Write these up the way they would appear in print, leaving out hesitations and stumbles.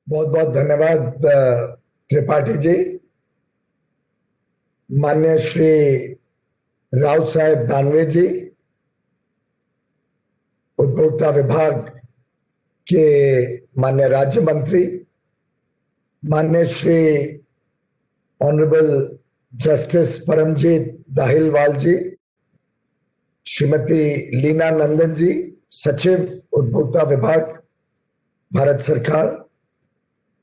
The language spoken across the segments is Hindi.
बहुत बहुत धन्यवाद त्रिपाठी जी। माननीय श्री राव साहेब दानवे जी, उपभोक्ता विभाग के माननीय राज्य मंत्री, माननीय श्री ऑनरेबल जस्टिस परमजीत दाहिलवाल जी, श्रीमती लीना नंदन जी, सचिव उपभोक्ता विभाग भारत सरकार,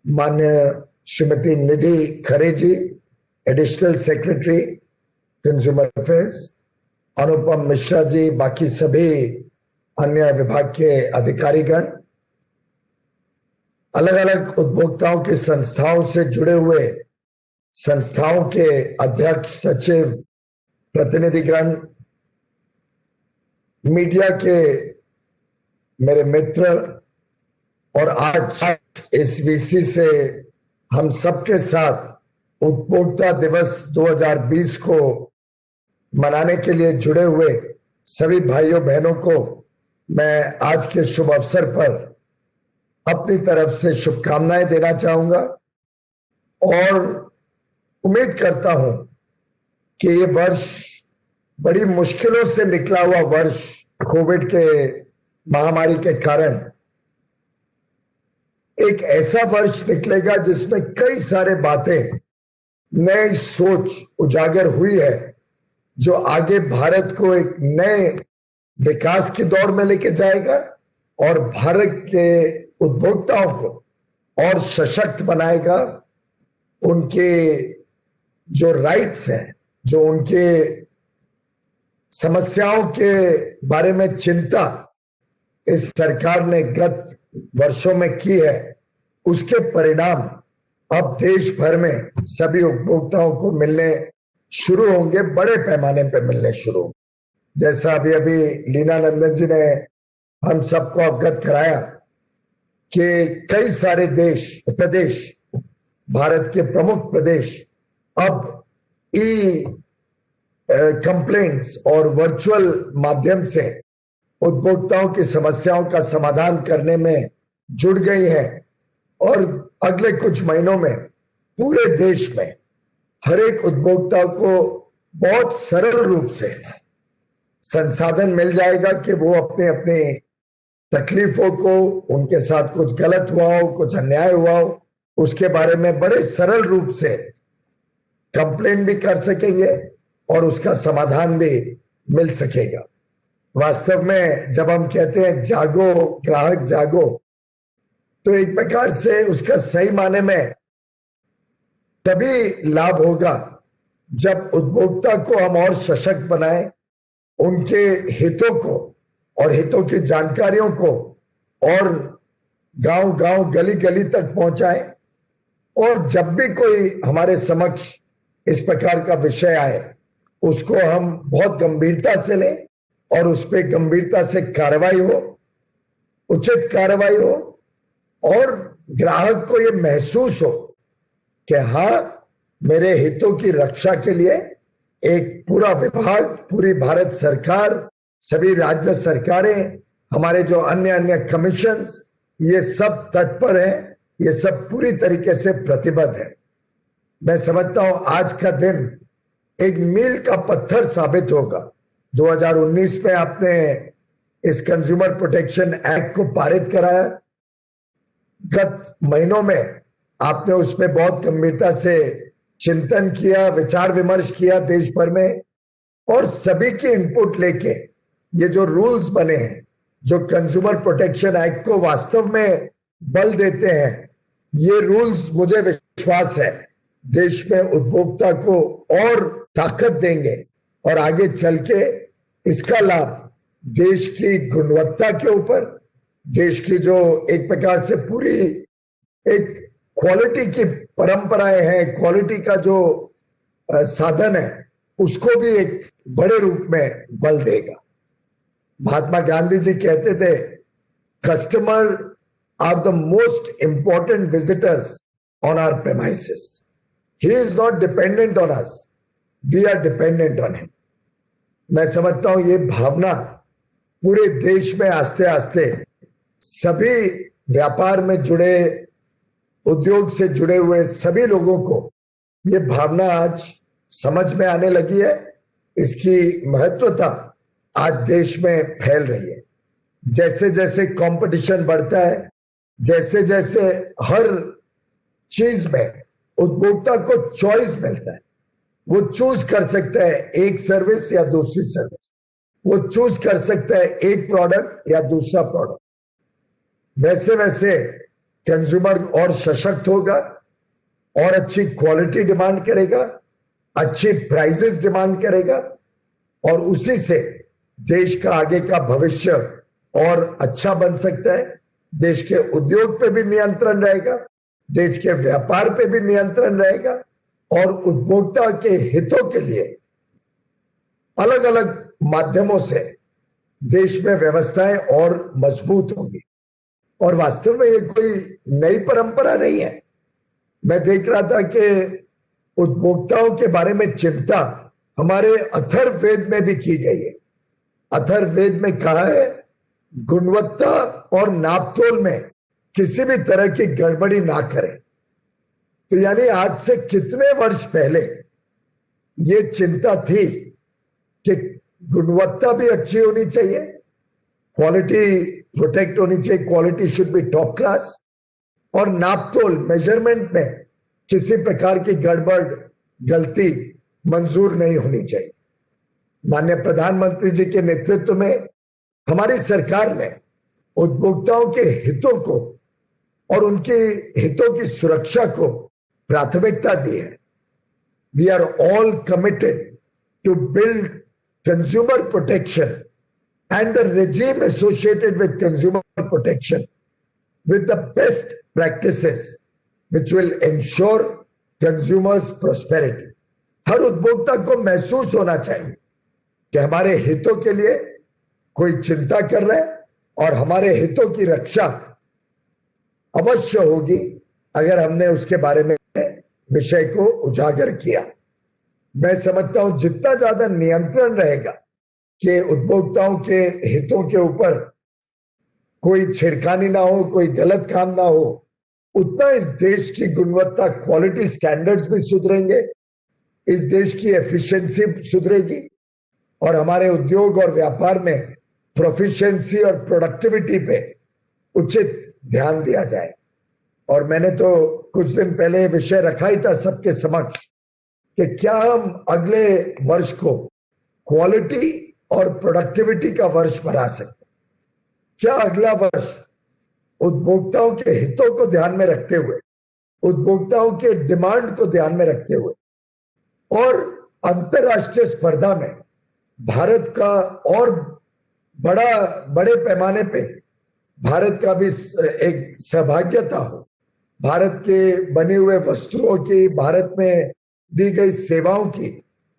माननीय श्रीमती निधि खरे जी, additional secretary consumer affairs, Anupam Mishra ji, बाकी सभी अन्य विभाग के अधिकारीगण, अलग अलग उपभोक्ताओं की संस्थाओं से जुड़े हुए संस्थाओं के अध्यक्ष, सचिव, प्रतिनिधिगण, मीडिया के मेरे मित्र, और आज इस वीसी से हम सबके साथ उपभोक्ता दिवस 2020 को मनाने के लिए जुड़े हुए सभी भाइयों बहनों को मैं आज के शुभ अवसर पर अपनी तरफ से शुभकामनाएं देना चाहूंगा और उम्मीद करता हूं कि ये वर्ष बड़ी मुश्किलों से निकला हुआ वर्ष, कोविड के महामारी के कारण एक ऐसा वर्ष निकलेगा जिसमें कई सारे बातें, नई सोच उजागर हुई है जो आगे भारत को एक नए विकास की दौड़ में लेके जाएगा और भारत के उपभोक्ताओं को और सशक्त बनाएगा। उनके जो राइट्स हैं, जो उनके समस्याओं के बारे में चिंता इस सरकार ने गत वर्षों में की है, उसके परिणाम अब देश भर में सभी उपभोक्ताओं को मिलने शुरू होंगे, बड़े पैमाने पर मिलने शुरू होंगे। जैसा अभी अभी लीना नंदन जी ने हम सबको अवगत कराया कि कई सारे प्रदेश, भारत के प्रमुख प्रदेश अब ई कंप्लेंट्स और वर्चुअल माध्यम से उपभोक्ताओं की समस्याओं का समाधान करने में जुड़ गई हैं और अगले कुछ महीनों में पूरे देश में हर एक उपभोक्ता को बहुत सरल रूप से संसाधन मिल जाएगा कि वो अपने अपने तकलीफों को, उनके साथ कुछ गलत हुआ हो, कुछ अन्याय हुआ हो, उसके बारे में बड़े सरल रूप से कंप्लेंट भी कर सकेंगे और उसका समाधान भी मिल सकेगा। वास्तव में जब हम कहते हैं जागो ग्राहक जागो, तो एक प्रकार से उसका सही माने में तभी लाभ होगा जब उपभोक्ता को हम और सशक्त बनाएं, उनके हितों को और हितों की जानकारियों को और गांव-गांव, गली-गली तक पहुंचाएं, और जब भी कोई हमारे समक्ष इस प्रकार का विषय आए उसको हम बहुत गंभीरता से लें और उस पर गंभीरता से कार्रवाई हो, उचित कार्रवाई हो और ग्राहक को ये महसूस हो कि हाँ, मेरे हितों की रक्षा के लिए एक पूरा विभाग, पूरी भारत सरकार, सभी राज्य सरकारें, हमारे जो अन्य अन्य कमीशंस, ये सब तत्पर हैं, ये सब पूरी तरीके से प्रतिबद्ध है। मैं समझता हूं आज का दिन एक मील का पत्थर साबित होगा। 2019 में आपने इस कंज्यूमर प्रोटेक्शन एक्ट को पारित कराया, गत महीनों में आपने उस पर बहुत गंभीरता से चिंतन किया, विचार विमर्श किया देश भर में, और सभी की इनपुट लेके ये जो रूल्स बने हैं, जो कंज्यूमर प्रोटेक्शन एक्ट को वास्तव में बल देते हैं, ये रूल्स मुझे विश्वास है देश में उपभोक्ता को और ताकत देंगे और आगे चल के इसका लाभ देश की गुणवत्ता के ऊपर, देश की जो एक प्रकार से पूरी एक क्वालिटी की परंपराएं हैं, क्वालिटी का जो साधन है, उसको भी एक बड़े रूप में बल देगा। महात्मा गांधी जी कहते थे, customer are the most important visitors on our premises. He is not dependent on us, we are dependent on him. मैं समझता हूं ये भावना पूरे देश में आस्ते आस्ते सभी व्यापार में जुड़े उद्योग से जुड़े हुए सभी लोगों को ये भावना आज समझ में आने लगी है। इसकी महत्वता आज देश में फैल रही है। जैसे जैसे कंपटीशन बढ़ता है, जैसे जैसे हर चीज में उपभोक्ता को चॉइस मिलता है, वो चूज कर सकता है एक सर्विस या दूसरी सर्विस, वो चूज कर सकता है एक प्रोडक्ट या दूसरा प्रोडक्ट। वैसे वैसे कंज्यूमर और सशक्त होगा और अच्छी क्वालिटी डिमांड करेगा, अच्छी प्राइसेस डिमांड करेगा और उसी से देश का आगे का भविष्य और अच्छा बन सकता है। देश के उद्योग पे भी नियंत्रण रहेगा, देश के व्यापार पे भी नियंत्रण रहेगा और उपभोक्ता के हितों के लिए अलग अलग माध्यमों से देश में व्यवस्थाएं और मजबूत होंगी। और वास्तव में ये कोई नई परंपरा नहीं है। मैं देख रहा था कि उपभोक्ताओं के बारे में चिंता हमारे अथर्ववेद में भी की गई है। अथर्ववेद में कहा है गुणवत्ता और नापतोल में किसी भी तरह की गड़बड़ी ना करें। तो यानी आज से कितने वर्ष पहले ये चिंता थी कि गुणवत्ता भी अच्छी होनी चाहिए, क्वालिटी प्रोटेक्ट होनी चाहिए, quality should be top class, और नापतोल मेजरमेंट में किसी प्रकार की गड़बड़ गलती मंजूर नहीं होनी चाहिए। माननीय प्रधानमंत्री जी के नेतृत्व में हमारी सरकार ने उपभोक्ताओं के हितों को और उनके हितों की सुरक्षा को प्राथमिकता दी है। We are all committed to build consumer protection and the regime associated with consumer protection with the best practices which will ensure consumers prosperity। हर उपभोक्ता को महसूस होना चाहिए कि हमारे हितों के लिए कोई चिंता कर रहा है और हमारे हितों की रक्षा अवश्य होगी अगर हमने उसके बारे में विषय को उजागर किया। मैं समझता हूं जितना ज्यादा नियंत्रण रहेगा कि उपभोक्ताओं के हितों के ऊपर कोई छेड़खानी ना हो, कोई गलत काम ना हो, उतना इस देश की गुणवत्ता क्वालिटी स्टैंडर्ड्स भी सुधरेंगे, इस देश की एफिशिएंसी सुधरेगी और हमारे उद्योग और व्यापार में प्रोफिशिएंसी और प्रोडक्टिविटी पे उचित ध्यान दिया जाए। और मैंने तो कुछ दिन पहले विषय रखा ही था सबके समक्ष कि क्या हम अगले वर्ष को क्वालिटी और प्रोडक्टिविटी का वर्ष बना सकते हैं। क्या अगला वर्ष उपभोक्ताओं के हितों को ध्यान में रखते हुए, उपभोक्ताओं के डिमांड को ध्यान में रखते हुए और अंतरराष्ट्रीय स्पर्धा में भारत का और बड़े पैमाने पे भारत का भी एक सहभागिता हो, भारत के बने हुए वस्तुओं की, भारत में दी गई सेवाओं की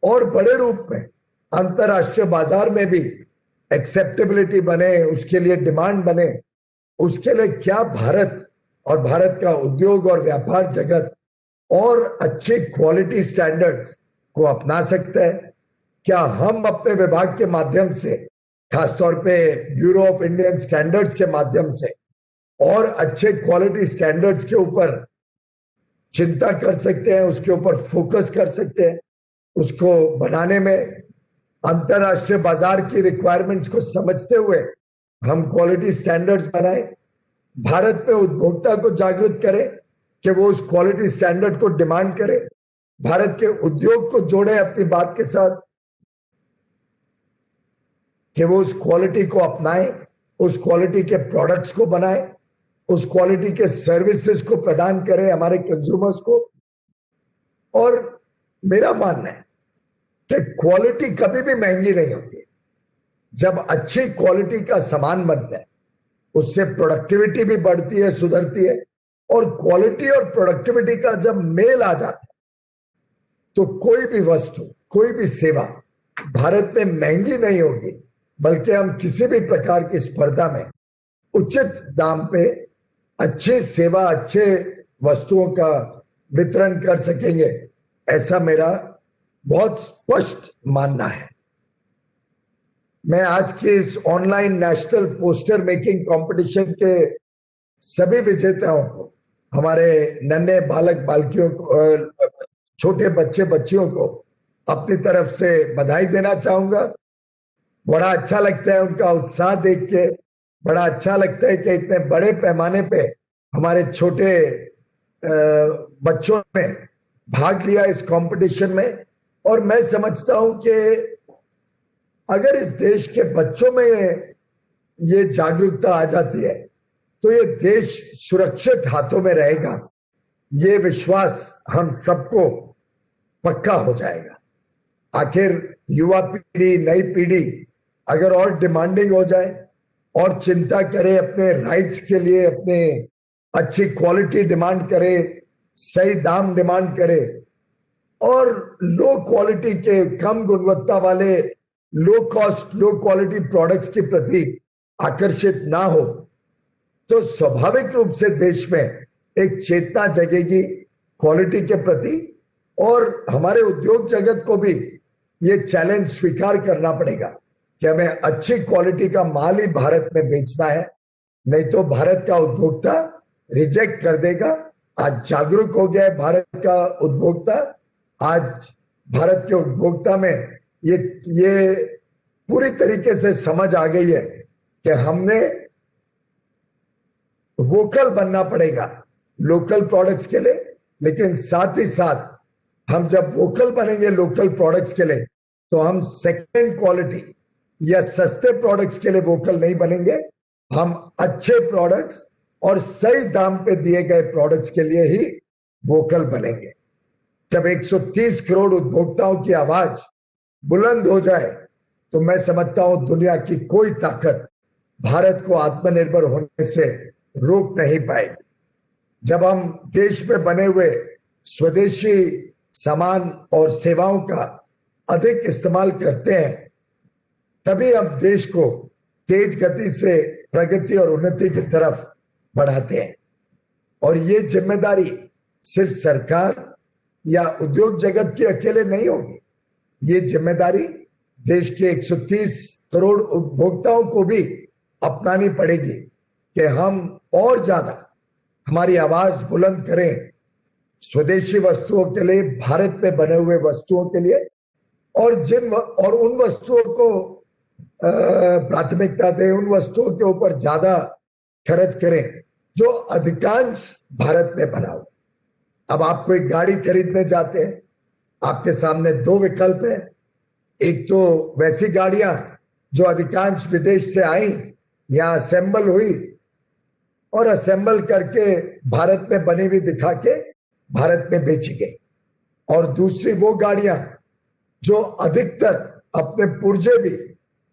और बड़े रूप में अंतरराष्ट्रीय बाजार में भी एक्सेप्टेबिलिटी बने, उसके लिए डिमांड बने, उसके लिए क्या भारत और भारत का उद्योग और व्यापार जगत और अच्छे क्वालिटी स्टैंडर्ड्स को अपना सकता है। क्या हम अपने विभाग के माध्यम से, खासतौर पे ब्यूरो ऑफ इंडियन स्टैंडर्ड्स के माध्यम से और अच्छे क्वालिटी स्टैंडर्ड्स के ऊपर चिंता कर सकते हैं, उसके ऊपर फोकस कर सकते हैं, उसको बनाने में अंतरराष्ट्रीय बाजार की रिक्वायरमेंट्स को समझते हुए हम क्वालिटी स्टैंडर्ड्स बनाएं, भारत में उपभोक्ता को जागरूक करें कि वो उस क्वालिटी स्टैंडर्ड को डिमांड करे, भारत के उद्योग को जोड़े अपनी बात के साथ कि वो उस क्वालिटी को अपनाएं, उस क्वालिटी के प्रोडक्ट्स को बनाएं, उस क्वालिटी के सर्विसेज को प्रदान करें हमारे कंज्यूमर्स को। और मेरा मानना है कि क्वालिटी कभी भी महंगी नहीं होती। जब अच्छी क्वालिटी का सामान बनता है उससे प्रोडक्टिविटी भी बढ़ती है, सुधरती है, और क्वालिटी और प्रोडक्टिविटी का जब मेल आ जाता है तो कोई भी वस्तु, कोई भी सेवा भारत में महंगी नहीं होगी, बल्कि हम किसी भी प्रकार की स्पर्धा में उचित दाम पे अच्छी सेवा, अच्छे वस्तुओं का वितरण कर सकेंगे, ऐसा मेरा बहुत स्पष्ट मानना है। मैं आज के इस online national poster making competition के सभी विजेताओं को हमारे नन्हे बालक बालकियों को, छोटे बच्चे बच्चियों को अपनी तरफ से बधाई देना चाहूंगा। बड़ा अच्छा लगता है उनका उत्साह देख के, बड़ा अच्छा लगता है कि इतने बड़े पैमाने पे हमारे छोटे बच्चों ने भाग लिया इस कंपटीशन में। और मैं समझता हूं कि अगर इस देश के बच्चों में ये जागरूकता आ जाती है तो ये देश सुरक्षित हाथों में रहेगा। ये विश्वास हम सबको पक्का हो जाएगा। आखिर युवा पीढ़ी, नई पीढ़ी अगर और डिमांडिंग हो जाए और चिंता करे अपने राइट्स के लिए, अपने अच्छी क्वालिटी डिमांड करे, सही दाम डिमांड करे और लो क्वालिटी के, कम गुणवत्ता वाले, low cost, low quality products के प्रति आकर्षित ना हो, तो स्वाभाविक रूप से देश में एक चेतना जगेगी क्वालिटी के प्रति। और हमारे उद्योग जगत को भी ये चैलेंज स्वीकार करना पड़ेगा कि हमें अच्छी क्वालिटी का माल ही भारत में बेचना है, नहीं तो भारत का उपभोक्ता रिजेक्ट कर देगा। आज जागरूक हो गया है भारत का उपभोक्ता। आज भारत के उपभोक्ता में ये पूरी तरीके से समझ आ गई है कि हमने वोकल बनना पड़ेगा लोकल प्रोडक्ट्स के लिए, लेकिन साथ ही साथ हम जब वोकल बनेंगे लोकल प्रोडक्ट्स के लिए तो हम सेकेंड क्वालिटी या सस्ते प्रोडक्ट्स के लिए वोकल नहीं बनेंगे। हम अच्छे प्रोडक्ट्स और सही दाम पे दिए गए प्रोडक्ट्स के लिए ही वोकल बनेंगे। जब 130 करोड़ उपभोक्ताओं की आवाज बुलंद हो जाए तो मैं समझता हूं दुनिया की कोई ताकत भारत को आत्मनिर्भर होने से रोक नहीं पाएगी। जब हम देश में बने हुए स्वदेशी सामान और सेवाओं का अधिक इस्तेमाल करते हैं तभी हम देश को तेज गति से प्रगति और उन्नति की तरफ बढ़ाते हैं। और ये जिम्मेदारी सिर्फ सरकार या उद्योग जगत की अकेले नहीं होगी, ये जिम्मेदारी देश के 130 करोड़ उपभोक्ताओं को भी अपनानी पड़ेगी कि हम और ज्यादा हमारी आवाज बुलंद करें स्वदेशी वस्तुओं के लिए, भारत में बने हुए वस्तुओं के लिए, और उन वस्तुओं को प्राथमिकता दें, उन वस्तुओं के ऊपर ज्यादा खर्च करें जो अधिकांश भारत में बना हो। अब आप कोई गाड़ी खरीदने जाते हैं, आपके सामने दो विकल्प है। एक तो वैसी गाड़ियां जो अधिकांश विदेश से आई, यहां असेंबल हुई और असेंबल करके भारत में बनी हुई दिखा के भारत में बेची गई, और दूसरी वो गाड़ियां जो अधिकतर अपने पुर्जे भी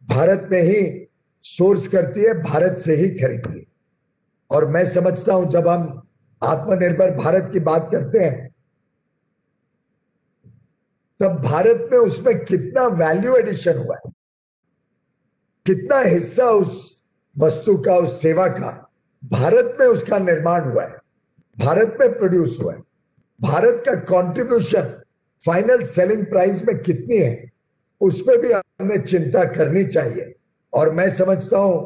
भारत में ही सोर्स करती है, भारत से ही खरीदती है। और मैं समझता हूं जब हम आत्मनिर्भर भारत की बात करते हैं तब भारत में उसमें कितना वैल्यू एडिशन हुआ है, कितना हिस्सा उस वस्तु का, उस सेवा का भारत में उसका निर्माण हुआ है, भारत में प्रोड्यूस हुआ है, भारत का कंट्रीब्यूशन फाइनल सेलिंग प्राइस में कितनी है, उसमें भी हमें चिंता करनी चाहिए। और मैं समझता हूं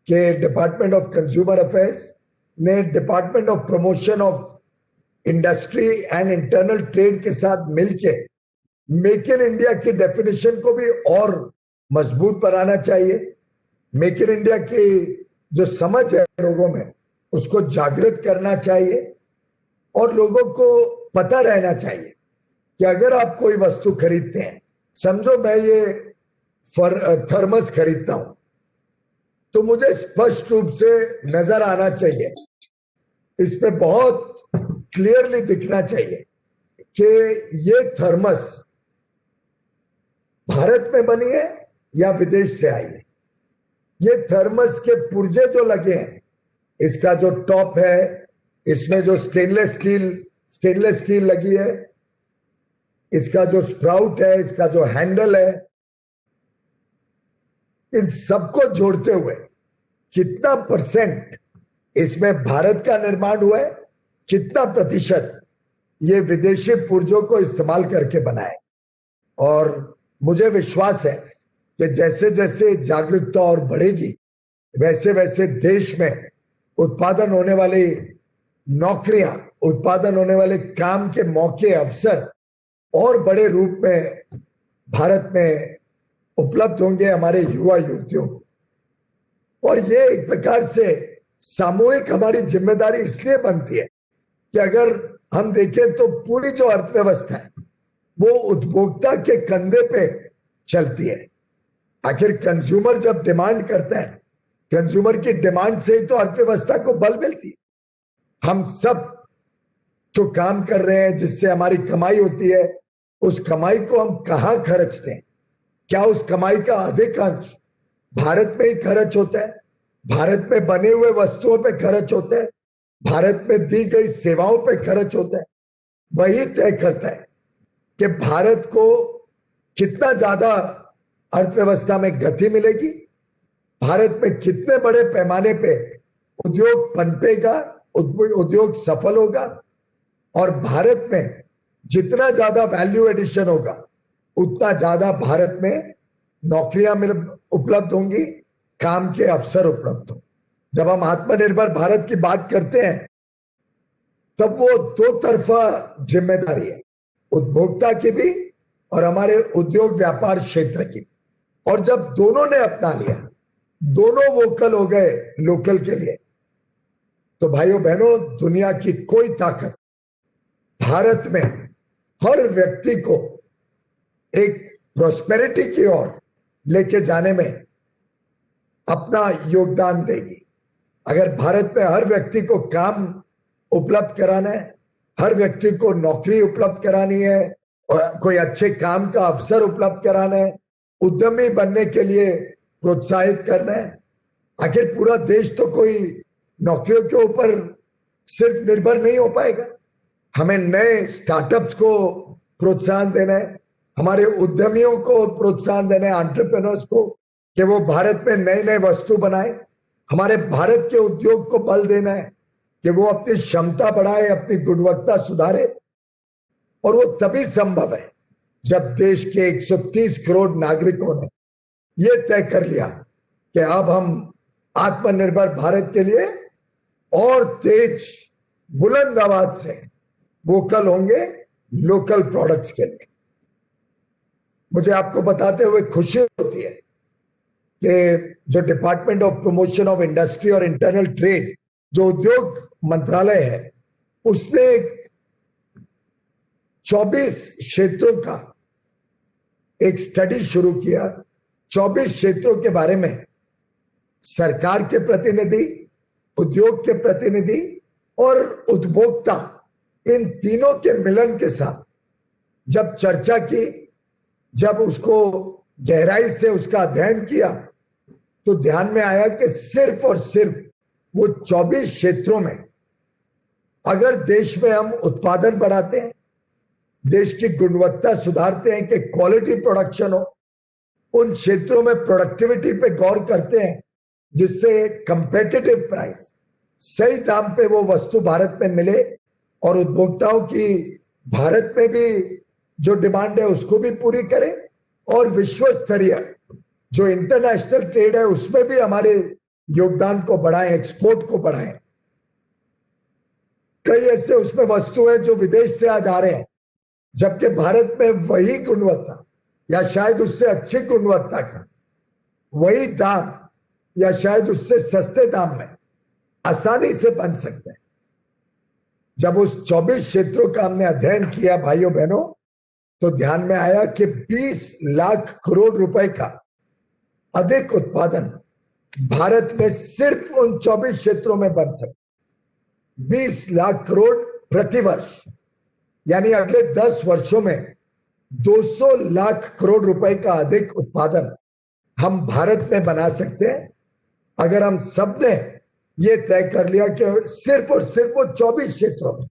कि डिपार्टमेंट ऑफ कंज्यूमर अफेयर्स ने department of promotion of industry and internal trade के साथ मिलके मेक इन इंडिया की डेफिनेशन को भी और मजबूत बनाना चाहिए। मेक इन इंडिया की जो समझ है लोगों में उसको जागृत करना चाहिए और लोगों को पता रहना चाहिए कि अगर आप कोई वस्तु खरीदते हैं, समझो मैं ये थर्मस खरीदता हूं, तो मुझे स्पष्ट रूप से नजर आना चाहिए, इस पे बहुत क्लियरली दिखना चाहिए कि ये थर्मस भारत में बनी है या विदेश से आई है। ये थर्मस के पुर्जे जो लगे हैं, इसका जो टॉप है, इसमें जो स्टेनलेस स्टील लगी है, इसका जो स्प्राउट है, इसका जो हैंडल है, इन सबको जोड़ते हुए कितना परसेंट इसमें भारत का निर्माण हुआ है, कितना प्रतिशत ये विदेशी पुर्जों को इस्तेमाल करके बनाए। और मुझे विश्वास है कि जैसे जैसे जागरूकता और बढ़ेगी वैसे वैसे देश में उत्पादन होने वाली नौकरियां, उत्पादन होने वाले काम के मौके, अवसर और बड़े रूप में भारत में उपलब्ध होंगे हमारे युवा युवतियों को। और ये एक प्रकार से सामूहिक हमारी जिम्मेदारी इसलिए बनती है कि अगर हम देखें तो पूरी जो अर्थव्यवस्था है वो उपभोक्ता के कंधे पे चलती है। आखिर कंज्यूमर जब डिमांड करता है, कंज्यूमर की डिमांड से ही तो अर्थव्यवस्था को बल मिलती है। हम सब जो काम कर रहे हैं जिससे हमारी कमाई होती है, उस कमाई को हम कहां खर्चते हैं? क्या उस कमाई का अधिकांश भारत में ही खर्च होता है? भारत में बने हुए वस्तुओं पे खर्च होता है? भारत में दी गई सेवाओं पे खर्च होता है? वही तय करता है कि भारत को कितना ज्यादा अर्थव्यवस्था में गति मिलेगी, भारत में कितने बड़े पैमाने पे उद्योग पनपेगा, उद्योग सफल होगा, और भारत में जितना ज्यादा वैल्यू एडिशन होगा उतना ज्यादा भारत में नौकरियां उपलब्ध होंगी, काम के अवसर उपलब्ध होंगे। जब हम आत्मनिर्भर भारत की बात करते हैं तब वो दो तरफा जिम्मेदारी है, उपभोक्ता की भी और हमारे उद्योग व्यापार क्षेत्र की भी। और जब दोनों ने अपना लिया, दोनों वोकल हो गए लोकल के लिए, तो भाइयों बहनों, दुनिया की कोई ताकत भारत में हर व्यक्ति को एक प्रोस्पेरिटी की ओर लेके जाने में अपना योगदान देगी। अगर भारत में हर व्यक्ति को काम उपलब्ध कराना है, हर व्यक्ति को नौकरी उपलब्ध करानी है, और कोई अच्छे काम का अवसर उपलब्ध कराना है, उद्यमी बनने के लिए प्रोत्साहित करना है, आखिर पूरा देश तो कोई नौकरियों के ऊपर सिर्फ निर्भर नहीं हो पाएगा। हमें नए स्टार्टअप्स को प्रोत्साहन देना है, हमारे उद्यमियों को प्रोत्साहन देना है, एंटरप्रेन्योर्स को, कि वो भारत में नए नए वस्तु बनाए। हमारे भारत के उद्योग को बल देना है कि वो अपनी क्षमता बढ़ाए, अपनी गुणवत्ता सुधारे। और वो तभी संभव है जब देश के 130 करोड़ नागरिकों ने ये तय कर लिया कि अब हम आत्मनिर्भर भारत के लिए और तेज बुलंद आवाज से वोकल होंगे लोकल प्रोडक्ट्स के लिए। मुझे आपको बताते हुए खुशी होती है कि जो department of promotion of industry और इंटरनल ट्रेड, जो उद्योग मंत्रालय है, उसने 24 क्षेत्रों का एक स्टडी शुरू किया। 24 क्षेत्रों के बारे में सरकार के प्रतिनिधि, उद्योग के प्रतिनिधि और उपभोक्ता, इन तीनों के मिलन के साथ जब चर्चा की, जब उसको गहराई से उसका अध्ययन किया, तो ध्यान में आया कि सिर्फ और सिर्फ वो 24 क्षेत्रों में अगर देश में हम उत्पादन बढ़ाते हैं, देश की गुणवत्ता सुधारते हैं कि क्वालिटी प्रोडक्शन हो, उन क्षेत्रों में प्रोडक्टिविटी पे गौर करते हैं जिससे कंपेटिटिव प्राइस, सही दाम पे वो वस्तु भारत में मिले और उपभोक्ताओं की भारत में भी जो डिमांड है उसको भी पूरी करें, और विश्व स्तरीय जो इंटरनेशनल ट्रेड है उसमें भी हमारे योगदान को बढ़ाएं, एक्सपोर्ट को बढ़ाएं। कई ऐसे उसमें वस्तु हैं जो विदेश से आज आ रहे हैं, जबकि भारत में वही गुणवत्ता या शायद उससे अच्छी गुणवत्ता का वही दाम या शायद उससे सस्ते दाम में आसानी से बन सकते हैं। जब उस 24 क्षेत्रों का हमने अध्ययन किया भाइयों बहनों, तो ध्यान में आया कि 20 लाख करोड़ रुपए का अधिक उत्पादन भारत में सिर्फ उन 24 क्षेत्रों में बन सकता। 20 लाख करोड़ प्रतिवर्ष, यानी अगले 10 वर्षों में 200 लाख करोड़ रुपए का अधिक उत्पादन हम भारत में बना सकते हैं, अगर हम सब ने ये तय कर लिया कि सिर्फ और सिर्फ वो 24 क्षेत्रों में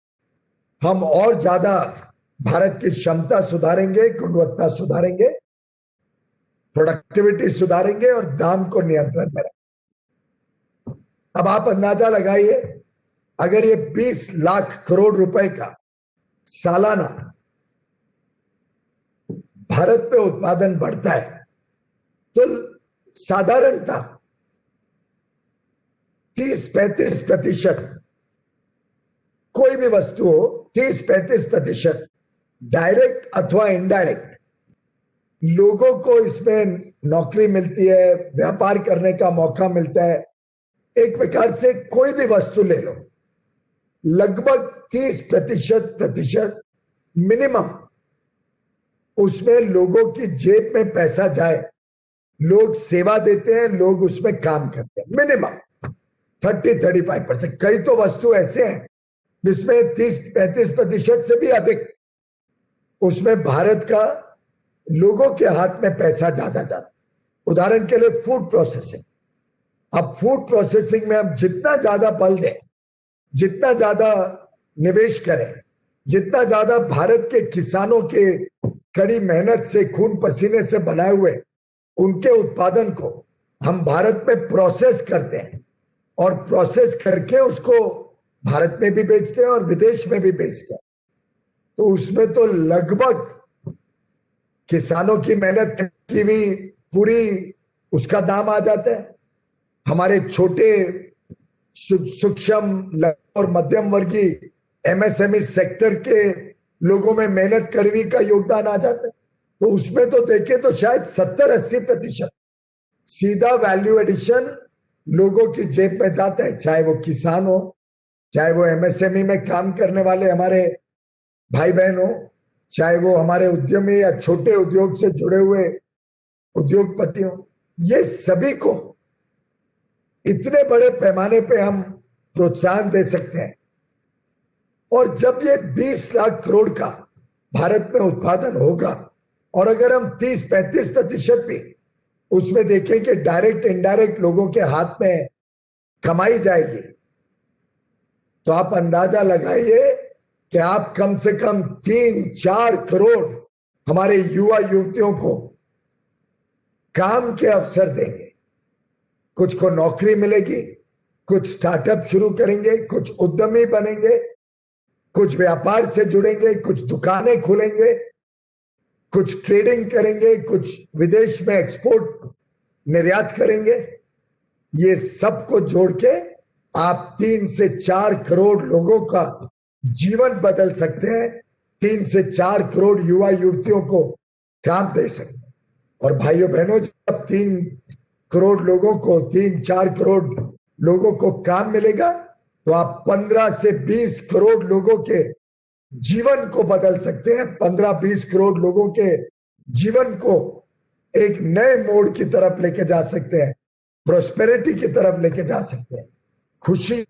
हम और ज्यादा भारत की क्षमता सुधारेंगे, गुणवत्ता सुधारेंगे, प्रोडक्टिविटी सुधारेंगे और दाम को नियंत्रण में रखेंगे। अब आप अंदाजा लगाइए, अगर ये 20 लाख करोड़ रुपए का सालाना भारत पे उत्पादन बढ़ता है, तो साधारणतः 30-35% कोई भी वस्तु हो, 30-35% डायरेक्ट अथवा इनडायरेक्ट लोगों को इसमें नौकरी मिलती है, व्यापार करने का मौका मिलता है। एक प्रकार से कोई भी वस्तु ले लो, लगभग 30% मिनिमम उसमें लोगों की जेब में पैसा जाए। लोग सेवा देते हैं, लोग उसमें काम करते हैं। मिनिमम 30-35%। कई तो वस्तु ऐसे हैं जिसमें 30-35% से भी अधिक उसमें भारत का लोगों के हाथ में पैसा ज्यादा जाता। उदाहरण के लिए फूड प्रोसेसिंग। अब फूड प्रोसेसिंग में हम जितना ज्यादा बल दें, जितना ज्यादा निवेश करें, जितना ज्यादा भारत के किसानों के कड़ी मेहनत से, खून पसीने से बनाए हुए उनके उत्पादन को हम भारत में प्रोसेस करते हैं और प्रोसेस करके उसको भारत में भी बेचते हैं और विदेश में भी बेचते हैं, तो उसमें तो लगभग किसानों की मेहनत की भी पूरी उसका दाम आ जाता है। हमारे छोटे सूक्ष्म और मध्यम वर्गीय एमएसएमई सेक्टर के लोगों में मेहनत करवी का योगदान आ जाता है। तो उसमें तो देखें तो शायद 70-80% सीधा वैल्यू एडिशन लोगों की जेब में जाता है, चाहे वो किसान हो, चाहे वो एमएसएमई में काम करने वाले हमारे भाई बहन हो, चाहे वो हमारे उद्यमी या छोटे उद्योग से जुड़े हुए उद्योगपति हो। ये सभी को इतने बड़े पैमाने पे हम प्रोत्साहन दे सकते हैं। और जब ये 20 लाख करोड़ का भारत में उत्पादन होगा और अगर हम 30-35% भी उसमें देखें कि डायरेक्ट इनडायरेक्ट लोगों के हाथ में कमाई जाएगी, तो आप अंदाजा लगाइए कि आप कम से कम 3-4 करोड़ हमारे युवा युवतियों को काम के अवसर देंगे। कुछ को नौकरी मिलेगी, कुछ स्टार्टअप शुरू करेंगे, कुछ उद्यमी बनेंगे, कुछ व्यापार से जुड़ेंगे, कुछ दुकानें खोलेंगे, कुछ ट्रेडिंग करेंगे, कुछ विदेश में एक्सपोर्ट निर्यात करेंगे। ये सब को जोड़ के आप 3 से 4 करोड़ लोगों का जीवन बदल सकते हैं। 3 से 4 करोड़ युवा युवतियों को काम दे सकते हैं। और भाइयों बहनों, जब 3 करोड़ लोगों को, 3-4 करोड़ लोगों को काम मिलेगा, तो आप 15 से 20 करोड़ लोगों के जीवन को बदल सकते हैं। 15-20 करोड़ लोगों के जीवन को एक नए मोड़ की तरफ लेके जा सकते हैं, प्रोस्पेरिटी की तरफ लेके जा सकते हैं, खुशी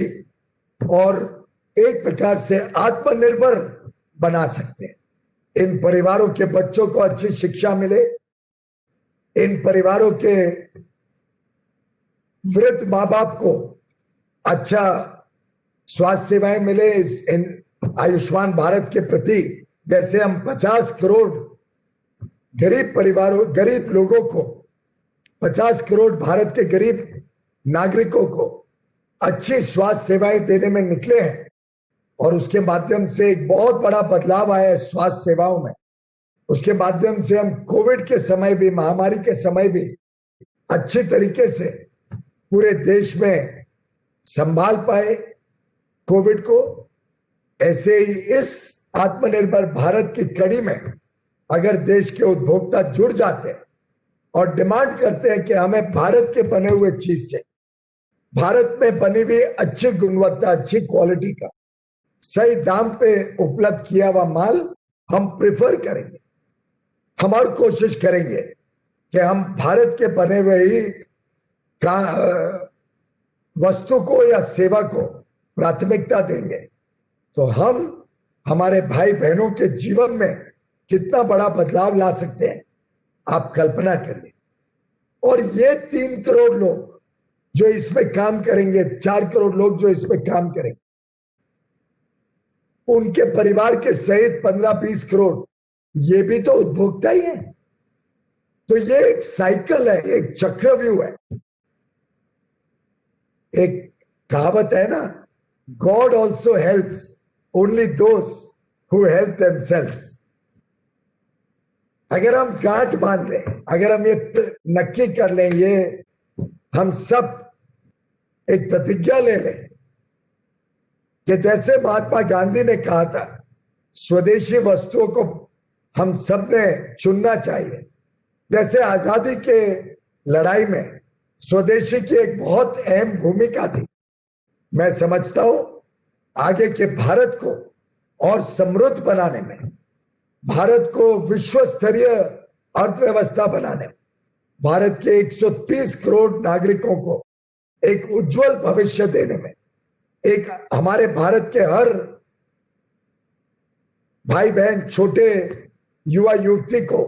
और एक प्रकार से आत्मनिर्भर बना सकते हैं। इन परिवारों के बच्चों को अच्छी शिक्षा मिले, इन परिवारों के वृद्ध माँ बाप को अच्छा स्वास्थ्य सेवाएं मिले। इन आयुष्मान भारत के प्रति जैसे हम 50 करोड़ गरीब परिवारों, गरीब लोगों को, 50 करोड़ भारत के गरीब नागरिकों को अच्छी स्वास्थ्य सेवाएं देने में निकले हैं और उसके माध्यम से एक बहुत बड़ा बदलाव आया है स्वास्थ्य सेवाओं में। उसके माध्यम से हम कोविड के समय भी, महामारी के समय भी अच्छी तरीके से पूरे देश में संभाल पाए कोविड को। ऐसे ही इस आत्मनिर्भर भारत की कड़ी में अगर देश के उपभोक्ता जुड़ जाते हैं और डिमांड करते हैं कि हमें भारत के बने हुए चीज चाहिए, भारत में बनी हुई अच्छी गुणवत्ता, अच्छी क्वालिटी का सही दाम पे उपलब्ध किया हुआ माल हम प्रेफर करेंगे। हम और कोशिश करेंगे कि हम भारत के बने हुए ही वस्तु को या सेवा को प्राथमिकता देंगे, तो हम हमारे भाई बहनों के जीवन में कितना बड़ा बदलाव ला सकते हैं, आप कल्पना करिए। और ये 3 करोड़ लोग जो इसमें काम करेंगे, 4 करोड़ लोग जो इसमें काम करेंगे, उनके परिवार के सहित 15-20 करोड़ ये भी तो उपभोक्ता ही है। तो ये एक साइकिल है, एक चक्रव्यूह है। एक कहावत है ना, God also helps only those who help themselves. अगर हम गांठ बांध लें, अगर हम ये नक्की कर लें, ये हम सब एक प्रतिज्ञा ले लें कि जैसे महात्मा गांधी ने कहा था, स्वदेशी वस्तुओं को हम सब ने चुनना चाहिए। जैसे आजादी के लड़ाई में स्वदेशी की एक बहुत अहम भूमिका थी। मैं समझता हूं आगे के भारत को और समृद्ध बनाने में, भारत को विश्व स्तरीय अर्थव्यवस्था बनाने में, भारत के 130 करोड़ नागरिकों को एक उज्जवल भविष्य देने में, एक हमारे भारत के हर भाई बहन, छोटे युवा युवती को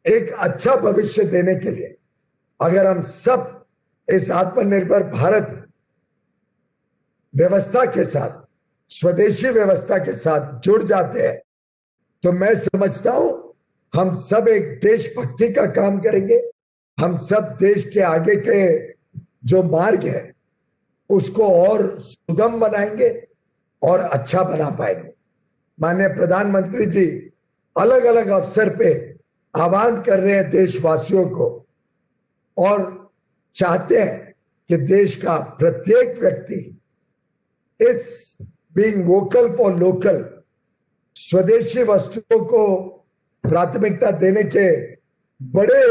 एक अच्छा भविष्य देने के लिए अगर हम सब इस आत्मनिर्भर भारत व्यवस्था के साथ, स्वदेशी व्यवस्था के साथ जुड़ जाते हैं, तो मैं समझता हूं हम सब एक देशभक्ति का काम करेंगे। हम सब देश के आगे के जो मार्ग है उसको और सुगम बनाएंगे और अच्छा बना पाएंगे। माननीय प्रधानमंत्री जी अलग अलग अवसर पे आह्वान कर रहे हैं देशवासियों को और चाहते हैं कि देश का प्रत्येक व्यक्ति इस बीइंग वोकल फॉर लोकल, स्वदेशी वस्तुओं को प्राथमिकता देने के बड़े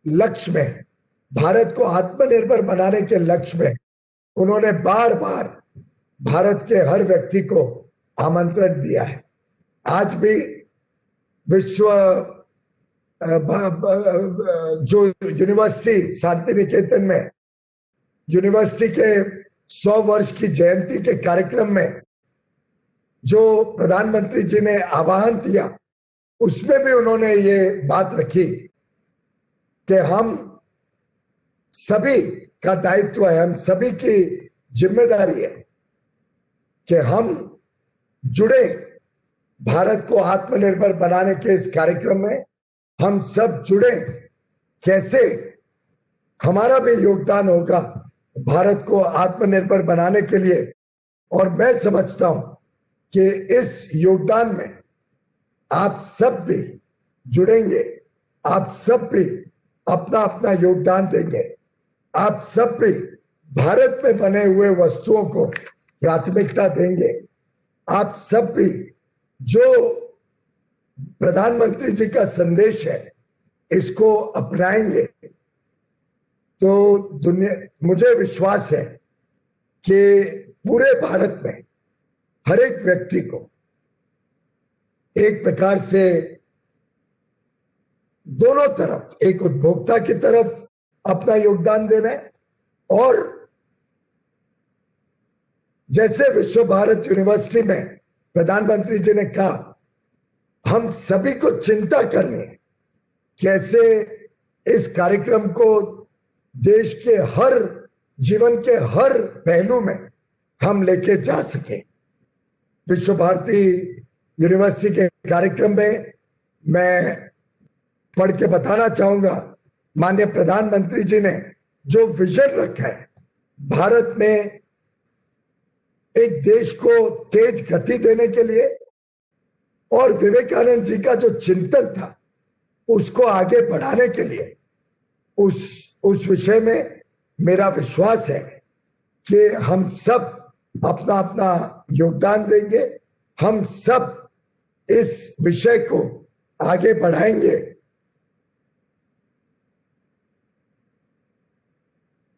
लक्ष्य में, भारत को आत्मनिर्भर बनाने के लक्ष्य में उन्होंने बार बार भारत के हर व्यक्ति को आमंत्रण दिया है। आज भी विश्व जो यूनिवर्सिटी शांति निकेतन में यूनिवर्सिटी के 100 वर्ष की जयंती के कार्यक्रम में जो प्रधानमंत्री जी ने आह्वान दिया, उसमें भी उन्होंने ये बात रखी कि हम सभी का दायित्व है, हम सभी की जिम्मेदारी है कि हम जुड़े भारत को आत्मनिर्भर बनाने के इस कार्यक्रम में। हम सब जुड़े, कैसे हमारा भी योगदान होगा भारत को आत्मनिर्भर बनाने के लिए। और मैं समझता हूं कि इस योगदान में आप सब भी जुड़ेंगे, आप सब भी अपना अपना योगदान देंगे, आप सब भी भारत में बने हुए वस्तुओं को प्राथमिकता देंगे, आप सब भी जो प्रधानमंत्री जी का संदेश है इसको अपनाएंगे। तो मुझे विश्वास है कि पूरे भारत में हर एक व्यक्ति को एक प्रकार से दोनों तरफ, एक उपभोक्ता की तरफ अपना योगदान देना है और जैसे विश्व भारत यूनिवर्सिटी में प्रधानमंत्री जी ने कहा, हम सभी को चिंता करनी है कैसे इस कार्यक्रम को देश के हर जीवन के हर पहलू में हम लेके जा सके। विश्व भारती यूनिवर्सिटी के कार्यक्रम में मैं पढ़ के बताना चाहूंगा, माननीय प्रधानमंत्री जी ने जो विजन रखा है भारत में एक देश को तेज गति देने के लिए, और विवेकानंद जी का जो चिंतन था उसको आगे बढ़ाने के लिए, उस विषय में मेरा विश्वास है कि हम सब अपना अपना योगदान देंगे, हम सब इस विषय को आगे बढ़ाएंगे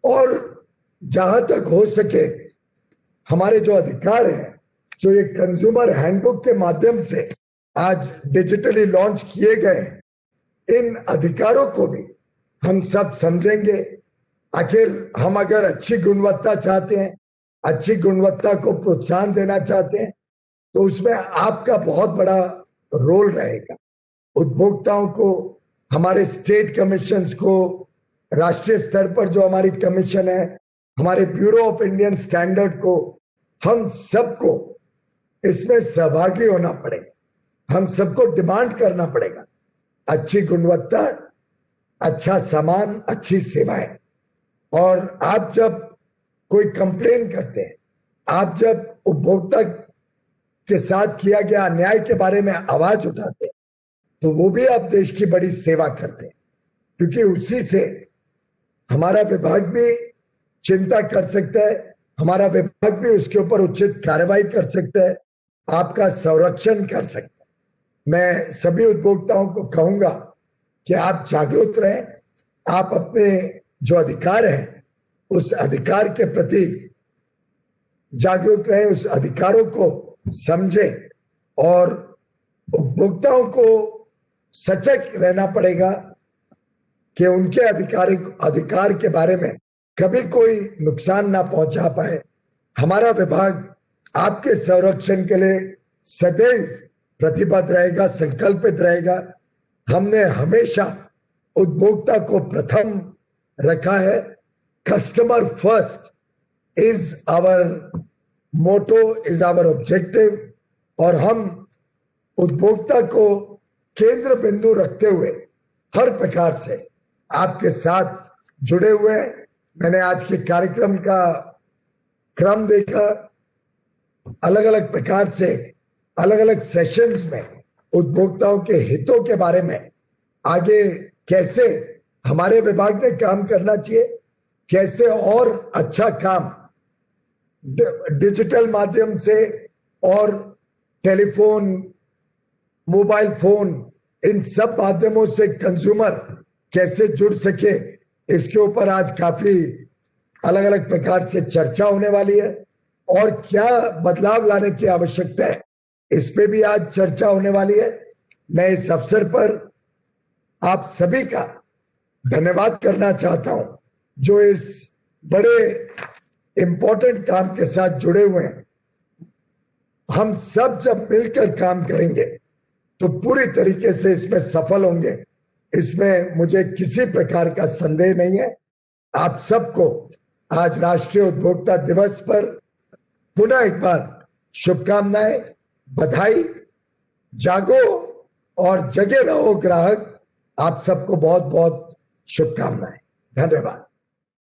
और जहां तक हो सके हमारे जो अधिकार हैं, जो ये कंज्यूमर हैंडबुक के माध्यम से आज डिजिटली लॉन्च किए गए, इन अधिकारों को भी हम सब समझेंगे। आखिर हम अगर अच्छी गुणवत्ता चाहते हैं, अच्छी गुणवत्ता को प्रोत्साहन देना चाहते हैं, तो उसमें आपका बहुत बड़ा रोल रहेगा। उपभोक्ताओं को, हमारे स्टेट कमीशंस को, राष्ट्रीय स्तर पर जो हमारी कमीशन है, हमारे ब्यूरो ऑफ इंडियन स्टैंडर्ड को, हम सबको इसमें सहभागी होना पड़ेगा। हम सबको डिमांड करना पड़ेगा अच्छी गुणवत्ता, अच्छा सामान, अच्छी सेवाएं। और आप जब कोई कंप्लेन करते हैं, आप जब उपभोक्ता के साथ किया गया अन्याय के बारे में आवाज उठाते हैं, तो वो भी आप देश की बड़ी सेवा करते हैं, क्योंकि उसी से हमारा विभाग भी चिंता कर सकता है, हमारा विभाग भी उसके ऊपर उचित कार्रवाई कर सकता है, आपका संरक्षण कर सकता है। मैं सभी उपभोक्ताओं को कहूंगा कि आप जागरूक रहें, आप अपने जो अधिकार हैं उस अधिकार के प्रति जागरूक रहें, उस अधिकारों को समझें और उपभोक्ताओं को सचेत रहना पड़ेगा कि उनके अधिकार के बारे में कभी कोई नुकसान ना पहुंचा पाए। हमारा विभाग आपके संरक्षण के लिए सदैव प्रतिबद्ध रहेगा, संकल्पित रहेगा। हमने हमेशा उपभोक्ता को प्रथम रखा है। Customer first is our motto, is our objective और हम उपभोक्ता को केंद्र बिंदु रखते हुए हर प्रकार से आपके साथ जुड़े हुए हैं। मैंने आज के कार्यक्रम का क्रम देखा, अलग अलग प्रकार से अलग अलग सेशंस में उपभोक्ताओं के हितों के बारे में आगे कैसे हमारे विभाग ने काम करना चाहिए, कैसे और अच्छा काम डिजिटल माध्यम से और टेलीफोन, मोबाइल फोन, इन सब माध्यमों से कंज्यूमर कैसे जुड़ सके, इसके ऊपर आज काफी अलग अलग प्रकार से चर्चा होने वाली है और क्या बदलाव लाने की आवश्यकता है, इस पे भी आज चर्चा होने वाली है। मैं इस अवसर पर आप सभी का धन्यवाद करना चाहता हूं जो इस बड़े इंपॉर्टेंट काम के साथ जुड़े हुए हैं। हम सब जब मिलकर काम करेंगे तो पूरी तरीके से इसमें सफल होंगे, इसमें मुझे किसी प्रकार का संदेह नहीं है। आप सबको आज राष्ट्रीय उपभोक्ता दिवस पर पुनः एक बार शुभकामनाएं, बधाई। जागो और जगे रहो ग्राहक। आप सबको बहुत बहुत शुभकामनाएं। धन्यवाद।